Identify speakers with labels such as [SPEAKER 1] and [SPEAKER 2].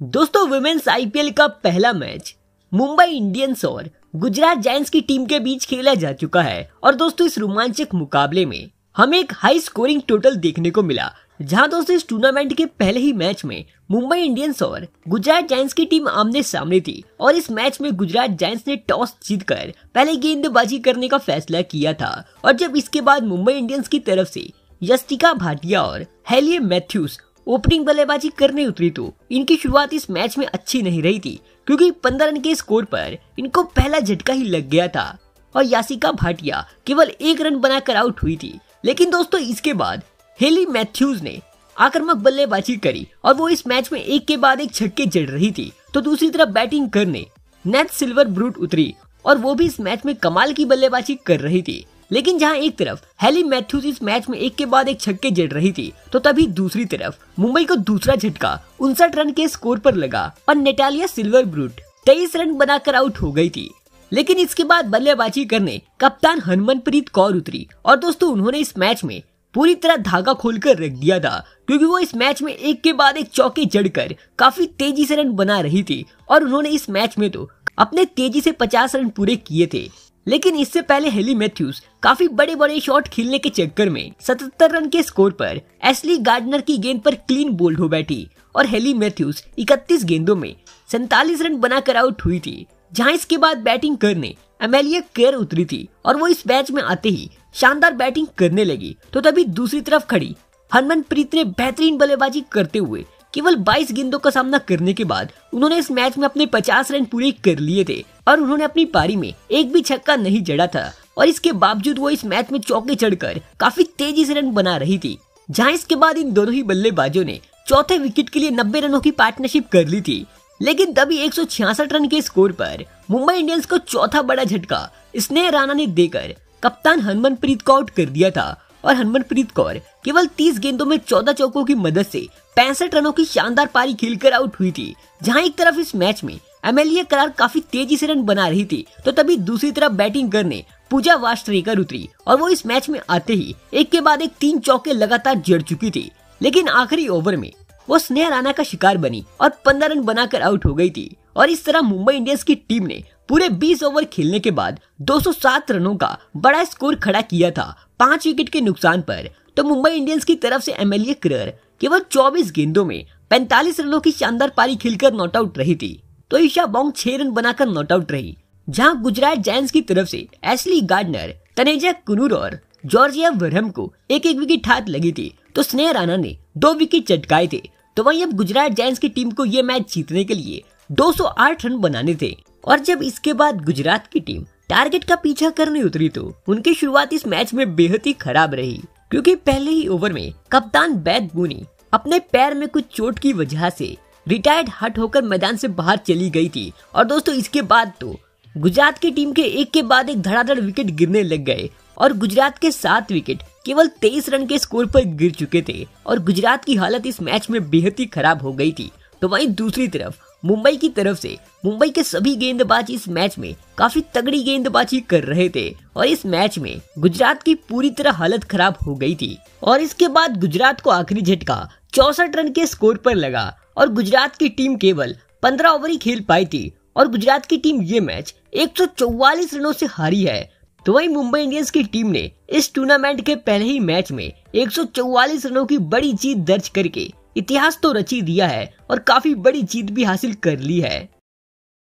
[SPEAKER 1] दोस्तों women's IPL का पहला मैच मुंबई इंडियंस और गुजरात जायंट्स की टीम के बीच खेला जा चुका है और दोस्तों इस रोमांचक मुकाबले में हमें एक हाई स्कोरिंग टोटल देखने को मिला, जहां दोस्तों इस टूर्नामेंट के पहले ही मैच में मुंबई इंडियंस और गुजरात जायंट्स की टीम आमने सामने थी और इस मैच में गुजरात जायंट्स ने टॉस जीतकर पहले गेंदबाजी करने का फैसला किया था। और जब इसके बाद मुंबई इंडियंस की तरफ से यस्टिका भाटिया और हेलिए मैथ्यूज ओपनिंग बल्लेबाजी करने उतरी तो इनकी शुरुआत इस मैच में अच्छी नहीं रही थी, क्योंकि 15 रन के स्कोर पर इनको पहला झटका ही लग गया था और यासिका भाटिया केवल 1 रन बनाकर आउट हुई थी। लेकिन दोस्तों इसके बाद हेली मैथ्यूज ने आक्रामक बल्लेबाजी करी और वो इस मैच में एक के बाद एक छक्के जड़ रही थी, तो दूसरी तरफ बैटिंग करने नेथ सिल्वरब्रूट उतरी और वो भी इस मैच में कमाल की बल्लेबाजी कर रही थी। लेकिन जहां एक तरफ हेली मैथ्यूज इस मैच में एक के बाद एक छक्के जड़ रही थी, तो तभी दूसरी तरफ मुंबई को दूसरा झटका 59 रन के स्कोर पर लगा और नेटालिया सिल्वरब्रूट 23 रन बनाकर आउट हो गई थी। लेकिन इसके बाद बल्लेबाजी करने कप्तान हरमनप्रीत कौर उतरी और दोस्तों उन्होंने इस मैच में पूरी तरह धागा खोलकर रख दिया था, क्योंकि वो इस मैच में एक के बाद एक चौके जड़कर काफी तेजी से रन बना रही थी और उन्होंने इस मैच में तो अपने तेजी से 50 रन पूरे किए थे। लेकिन इससे पहले हेली मैथ्यूज काफी बड़े बड़े शॉट खेलने के चक्कर में 77 रन के स्कोर पर एशली गार्डनर की गेंद पर क्लीन बोल्ड हो बैठी और हेली मैथ्यूज 31 गेंदों में 47 रन बनाकर आउट हुई थी। जहां इसके बाद बैटिंग करने एमेलिया क्लेयर उतरी थी और वो इस मैच में आते ही शानदार बैटिंग करने लगी, तो तभी दूसरी तरफ खड़ी हरमनप्रीत ने बेहतरीन बल्लेबाजी करते हुए केवल 22 गेंदों का सामना करने के बाद उन्होंने इस मैच में अपने 50 रन पूरे कर लिए थे और उन्होंने अपनी पारी में एक भी छक्का नहीं जड़ा था और इसके बावजूद वो इस मैच में चौके चढ़कर काफी तेजी से रन बना रही थी। जहां इसके बाद इन दोनों ही बल्लेबाजों ने चौथे विकेट के लिए 90 रनों की पार्टनरशिप कर ली थी। लेकिन तभी 166 रन के स्कोर पर मुंबई इंडियंस को चौथा बड़ा झटका स्नेह राणा ने देकर कप्तान हरमनप्रीत को आउट कर दिया था और हरमनप्रीत कौर केवल 30 गेंदों में 14 चौकों की मदद से 65 रनों की शानदार पारी खेलकर आउट हुई थी। जहां एक तरफ इस मैच में एमेलिया क्लार्क काफी तेजी से रन बना रही थी, तो तभी दूसरी तरफ बैटिंग करने पूजा वास्ट्रेकर उतरी और वो इस मैच में आते ही एक के बाद एक 3 चौके लगातार जड़ चुकी थी। लेकिन आखिरी ओवर में वो स्नेह राणा का शिकार बनी और 15 रन बनाकर आउट हो गई थी और इस तरह मुंबई इंडियंस की टीम ने पूरे 20 ओवर खेलने के बाद 207 रनों का बड़ा स्कोर खड़ा किया था 5 विकेट के नुकसान पर। तो मुंबई इंडियंस की तरफ से एमेलिया क्लेयर केवल 24 गेंदों में 45 रनों की शानदार पारी खेलकर नॉट आउट रही थी, तो ईशा बोंग 6 रन बनाकर नॉट आउट रही। जहां गुजरात जायंट्स की तरफ से एशली गार्डनर, तनेजा कुनूर और जॉर्जिया वर्हम को एक एक विकेट हाथ लगी थी, तो स्नेह राणा ने 2 विकेट चटकाए थे। तो वहीं अब गुजरात जायंट्स की टीम को ये मैच जीतने के लिए 208 रन बनाने थे और जब इसके बाद गुजरात की टीम टारगेट का पीछा करने उतरी तो उनकी शुरुआत इस मैच में बेहद ही खराब रही, क्योंकि पहले ही ओवर में कप्तान बैद बूनी अपने पैर में कुछ चोट की वजह से रिटायर्ड हट होकर मैदान से बाहर चली गई थी। और दोस्तों इसके बाद तो गुजरात की टीम के एक के बाद एक धड़ाधड़ विकेट गिरने लग गए और गुजरात के 7 विकेट केवल 23 रन के स्कोर पर गिर चुके थे और गुजरात की हालत इस मैच में बेहद ही खराब हो गई थी। तो वहीं दूसरी तरफ मुंबई की तरफ से मुंबई के सभी गेंदबाज इस मैच में काफी तगड़ी गेंदबाजी कर रहे थे और इस मैच में गुजरात की पूरी तरह हालत खराब हो गई थी और इसके बाद गुजरात को आखिरी झटका 64 रन के स्कोर पर लगा और गुजरात की टीम केवल 15 ओवर ही खेल पाई थी और गुजरात की टीम ये मैच 144 रनों से हारी है। तो वहीं मुंबई इंडियंस की टीम ने इस टूर्नामेंट के पहले ही मैच में 144 रनों की बड़ी जीत दर्ज करके इतिहास तो रच ही दिया है और काफी बड़ी जीत भी हासिल कर ली है।